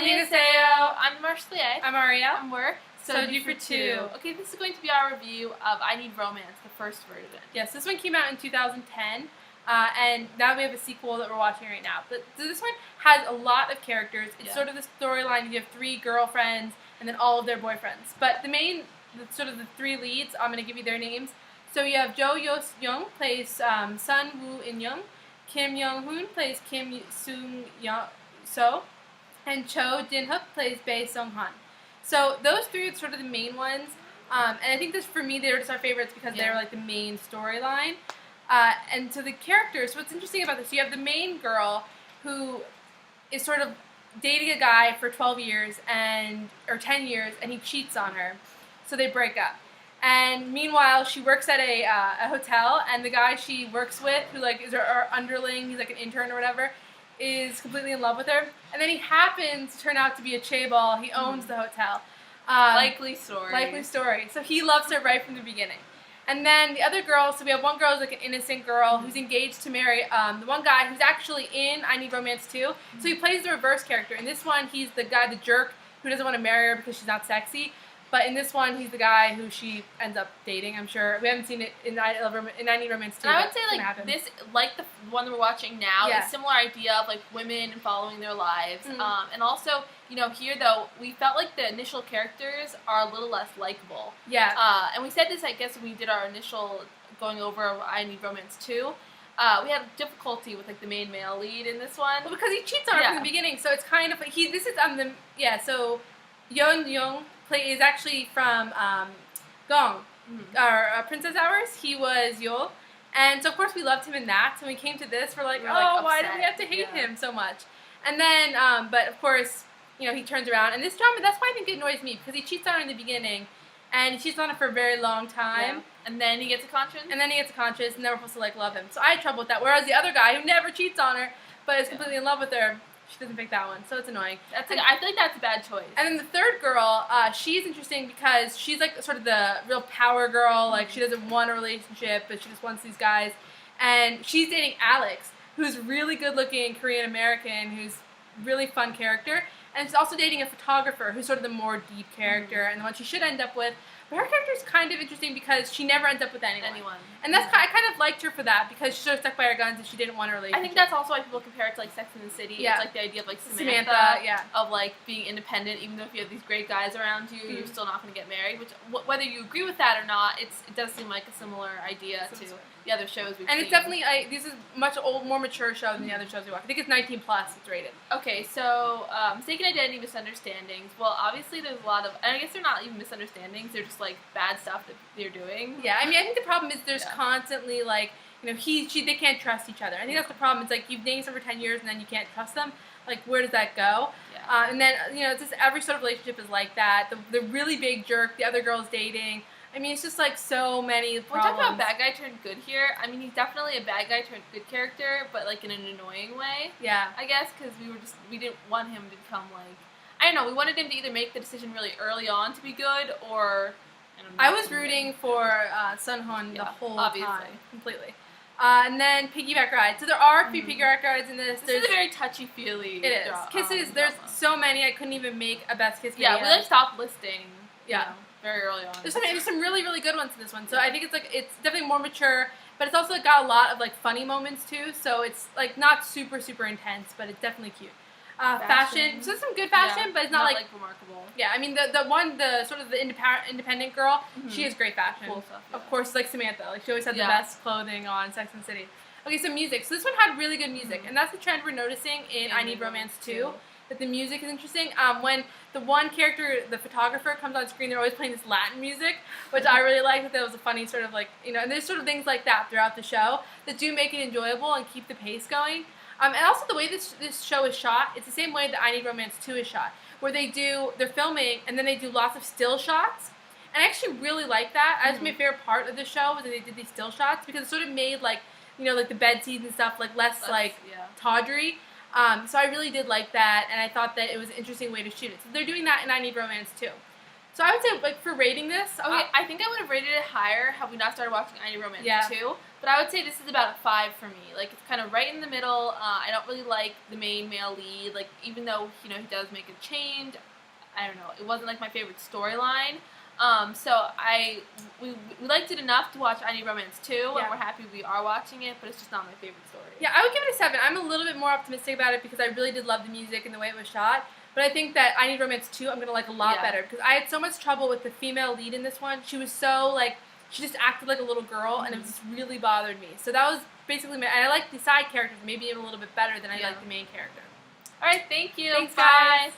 Annyeonghaseyo. I'm Demarchlier. I'm Arielle. And we're Soju for Two. Okay, this is going to be our review of I Need Romance, the first version. Yes, this one came out in 2010, and now we have a sequel that we're watching right now. But so this one has a lot of characters. It's sort of the storyline. You have 3 girlfriends and then all of their boyfriends. But the three leads, I'm going to give you their names. So you have Jo Young plays Sun Woo In Young, Kim Young Hoon plays Kim Sung So, and Cho Jin Hook plays Bae Sung Han. So those 3 are sort of the main ones, and I think this for me they were just our favorites because they were like the main storyline. And so the characters, what's interesting about this, you have the main girl who is sort of dating a guy for 12 years or 10 years, and he cheats on her, so they break up. And meanwhile, she works at a hotel, and the guy she works with, who like is her underling, he's like an intern or whatever, is completely in love with her. And then he happens to turn out to be a chaebol. He owns the hotel. Likely story. Likely story. So he loves her right from the beginning. And then the other girl, so we have one girl who's like an innocent girl who's engaged to marry the one guy who's actually in I Need Romance 2. So he plays the reverse character. In this one, he's the guy, the jerk, who doesn't want to marry her because she's not sexy. But in this one, he's the guy who she ends up dating, I'm sure. We haven't seen it in I Need Romance 2. And I would say, like, this, like the one that we're watching now, is a similar idea of, like, women following their lives. And also, you know, here, though, we felt like the initial characters are a little less likable. Yeah. And we said this, I guess, when we did our initial going over I Need Romance 2. We had difficulty with, like, the main male lead in this one. Well, because he cheats on her from the beginning, so it's kind of, so Yeon Young is actually from Gong, our Princess Hours. He was Yul, and so of course we loved him in that. So when we came to this, we're like, why did we have to hate him so much? And then, but of course, you know, he turns around, and this drama, that's why I think it annoys me, because he cheats on her in the beginning, and he cheats on her for a very long time. And then he gets a conscience? And then we're supposed to, like, love him. So I had trouble with that, whereas the other guy, who never cheats on her, but is completely in love with her, she doesn't pick that one, so it's annoying. I feel like that's a bad choice. And then the third girl, she's interesting because she's like sort of the real power girl. Like, she doesn't want a relationship, but she just wants these guys. And she's dating Alex, who's really good-looking Korean American, who's really fun character. And she's also dating a photographer, who's sort of the more deep character, and the one she should end up with. But her character is kind of interesting because she never ends up with anyone. And that's I kind of liked her for that, because she sort of stuck by her guns and she didn't want a relationship. I think that's also why people compare it to, like, Sex and the City. Yeah. It's like the idea of, like, Samantha of, like, being independent. Even though if you have these great guys around you, you're still not going to get married. Which, whether you agree with that or not, it does seem like a similar idea to the other shows we've seen. And it's definitely, this is much more mature show than the other shows we watch. I think it's 19+, it's rated. Okay, so, mistaken identity, misunderstandings. Well, obviously there's a lot of, and I guess they're not even misunderstandings, they're just, like, bad stuff that they're doing. Yeah, I mean, I think the problem is there's constantly, like, you know, they can't trust each other. I think that's the problem. It's like, you've dated someone for 10 years and then you can't trust them. Like, where does that go? Yeah. And then, you know, it's just every sort of relationship is like that. The really big jerk, the other girl's dating. I mean, it's just, like, so many problems. We're talking about bad guy turned good here. I mean, he's definitely a bad guy turned good character, but, like, in an annoying way. Yeah. I guess, because we didn't want him to become, like, I don't know, we wanted him to either make the decision really early on to be good, or I was rooting for Sun Hun the whole time, completely. And then Piggyback Ride. So there are a few Piggyback Rides in this. This is a very touchy-feely. It is. Kisses, there's so many, I couldn't even make a best kiss video. Yeah, we, like, stopped listing, you know, very early on. There's some really, really good ones in this one. So I think it's definitely more mature, but it's also got a lot of, like, funny moments, too. So it's, like, not super, super intense, but it's definitely cute. Fashion. So there's some good fashion, but it's not like remarkable. Yeah, I mean the sort of the independent girl, she has great fashion. Cool stuff, Of course, like Samantha, like she always had the best clothing on Sex and the City. Okay, so music. So this one had really good music, and that's the trend we're noticing in I Need Romance 2. That the music is interesting. When the one character, the photographer, comes on screen, they're always playing this Latin music, which I really like. That was a funny sort of, like, you know, and there's sort of things like that throughout the show that do make it enjoyable and keep the pace going. And also the way this show is shot, it's the same way that I Need Romance 2 is shot, where they're filming, and then they do lots of still shots. And I actually really like that. That's my favorite part of the show, was that they did these still shots, because it sort of made, like, you know, like the bed scenes and stuff, like, less tawdry. So I really did like that, and I thought that it was an interesting way to shoot it. So they're doing that in I Need Romance 2. So I would say, like, for rating this, I think I would have rated it higher had we not started watching I Need Romance 2. But I would say this is about a 5 for me. Like, it's kind of right in the middle. I don't really like the main male lead. Like, even though, he does make a change, I don't know. It wasn't, like, my favorite storyline. So we liked it enough to watch I Need Romance 2, and we're happy we are watching it, but it's just not my favorite story. Yeah, I would give it a 7. I'm a little bit more optimistic about it because I really did love the music and the way it was shot. But I think that I Need Romance 2 I'm going to like a lot better because I had so much trouble with the female lead in this one. She was so, like, she just acted like a little girl, and it just really bothered me. So that was basically and I like the side characters maybe even a little bit better than I like the main character. All right, thank you. Thanks, Bye. guys.